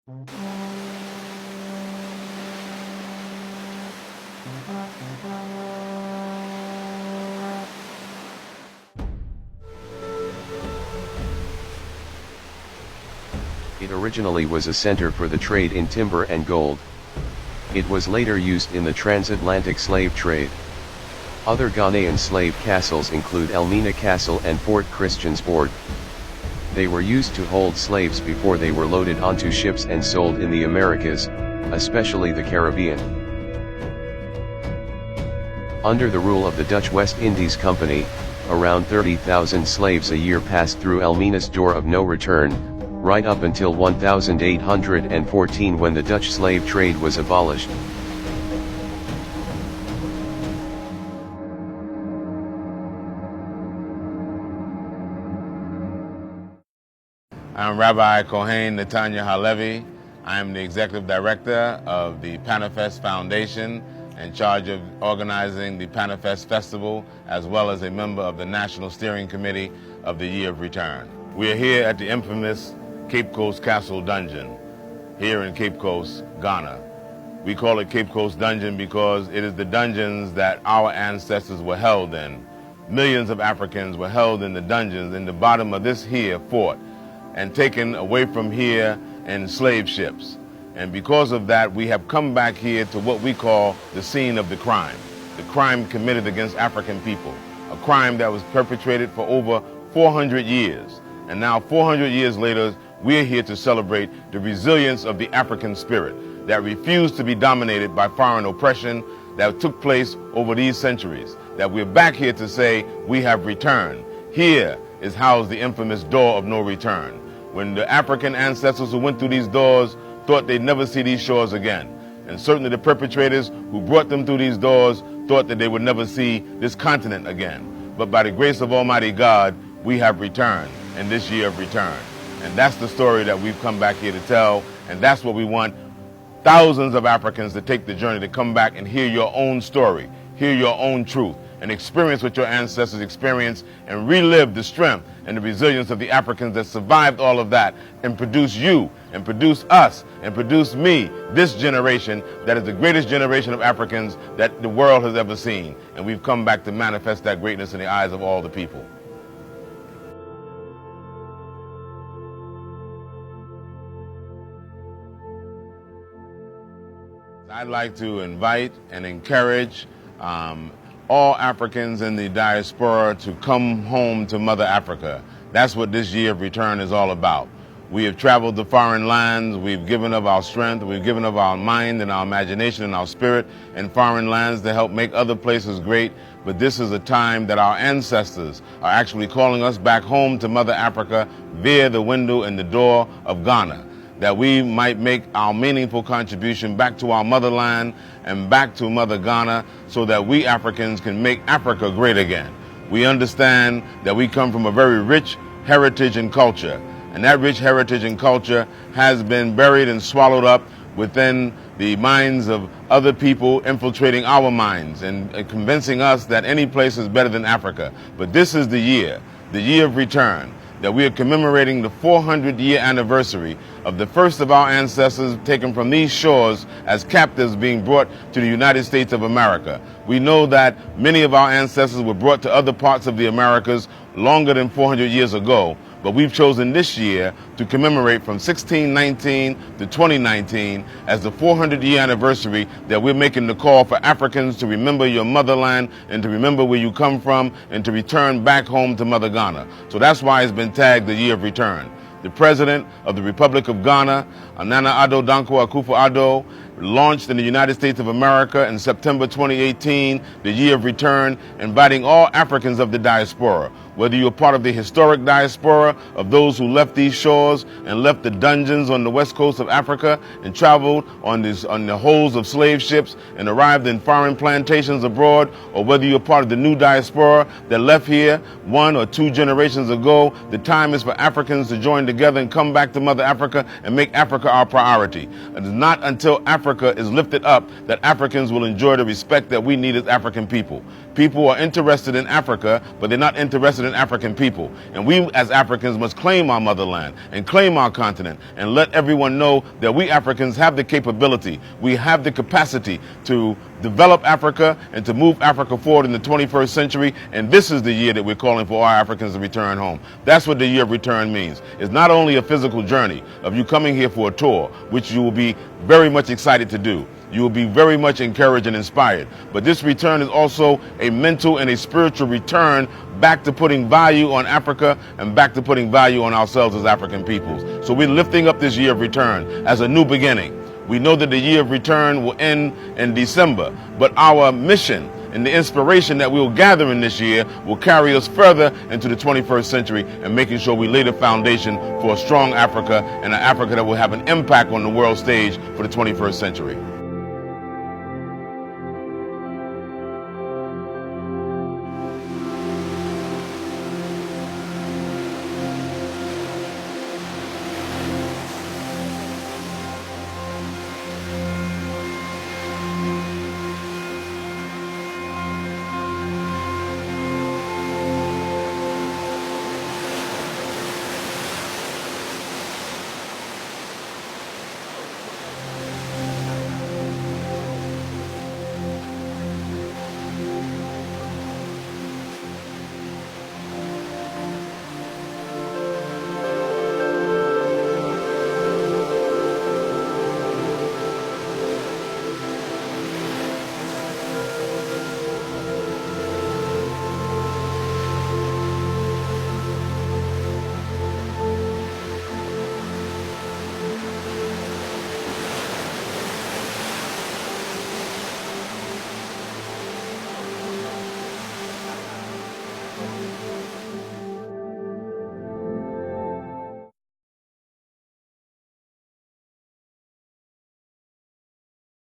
It originally was a center for the trade in timber and gold. It was later used in the transatlantic slave trade. Other Ghanaian slave castles include Elmina Castle and Fort Christiansborg. They were used to hold slaves before they were loaded onto ships and sold in the Americas, especially the Caribbean. Under the rule of the Dutch West Indies Company, around 30,000 slaves a year passed through Elmina's door of no return, right up until 1814 when the Dutch slave trade was abolished. I'm Rabbi Kohen Netanya Halevi. I am the Executive Director of the Panafest Foundation, in charge of organizing the Panafest Festival, as well as a member of the National Steering Committee of the Year of Return. We are here at the infamous Cape Coast Castle Dungeon, here in Cape Coast, Ghana. We call it Cape Coast Dungeon because it is the dungeons that our ancestors were held in. Millions of Africans were held in the dungeons in the bottom of this here fort and taken away from here in slave ships. And because of that, we have come back here to what we call the scene of the crime committed against African people, a crime that was perpetrated for over 400 years. And now 400 years later, we're here to celebrate the resilience of the African spirit that refused to be dominated by foreign oppression that took place over these centuries, that we're back here to say we have returned. Here is housed the infamous door of no return, when the African ancestors who went through these doors thought they'd never see these shores again. And certainly the perpetrators who brought them through these doors thought that they would never see this continent again. But by the grace of Almighty God, we have returned in this year of return. And that's the story that we've come back here to tell, and that's what we want thousands of Africans to take the journey to come back and hear your own story, hear your own truth, and experience what your ancestors experienced and relive the strength and the resilience of the Africans that survived all of that and produce you and produce us and produce me, this generation that is the greatest generation of Africans that the world has ever seen. And we've come back to manifest that greatness in the eyes of all the people. I'd like to invite and encourage all Africans in the diaspora to come home to Mother Africa. That's what this year of return is all about. We have traveled to foreign lands, we've given of our strength, we've given of our mind and our imagination and our spirit in foreign lands to help make other places great. But this is a time that our ancestors are actually calling us back home to Mother Africa via the window and the door of Ghana, that we might make our meaningful contribution back to our motherland and back to Mother Ghana so that we Africans can make Africa great again. We understand that we come from a very rich heritage and culture, and that rich heritage and culture has been buried and swallowed up within the minds of other people, infiltrating our minds and convincing us that any place is better than Africa. But this is the year of return, that we are commemorating the 400-year anniversary of the first of our ancestors taken from these shores as captives being brought to the United States of America. We know that many of our ancestors were brought to other parts of the Americas longer than 400 years ago, but we've chosen this year to commemorate from 1619 to 2019 as the 400-year anniversary that we're making the call for Africans to remember your motherland and to remember where you come from and to return back home to Mother Ghana. So that's why it's been tagged the Year of Return. The President of the Republic of Ghana, Nana Addo Dankwa Akufo-Addo, launched in the United States of America in September 2018, the Year of Return, inviting all Africans of the diaspora, whether you're part of the historic diaspora of those who left these shores and left the dungeons on the west coast of Africa and traveled on the hulls of slave ships and arrived in foreign plantations abroad, or whether you're part of the new diaspora that left here 1 or 2 generations ago. The time is for Africans to join together and come back to Mother Africa and make Africa our priority. It is not until Africa is lifted up that Africans will enjoy the respect that we need as African people. People are interested in Africa, but they're not interested continent African people. And we as Africans must claim our motherland and claim our continent and let everyone know that we Africans have the capability, we have the capacity to develop Africa and to move Africa forward in the 21st century. And this is the year that we're calling for our Africans to return home. That's what the year of return means. It's not only a physical journey of you coming here for a tour, which you will be very much excited to do. You will be very much encouraged and inspired. But this return is also a mental and a spiritual return back to putting value on Africa and back to putting value on ourselves as African peoples. So we're lifting up this year of return as a new beginning. We know that the year of return will end in December, but our mission and the inspiration that we'll gather in this year will carry us further into the 21st century and making sure we lay the foundation for a strong Africa and an Africa that will have an impact on the world stage for the 21st century.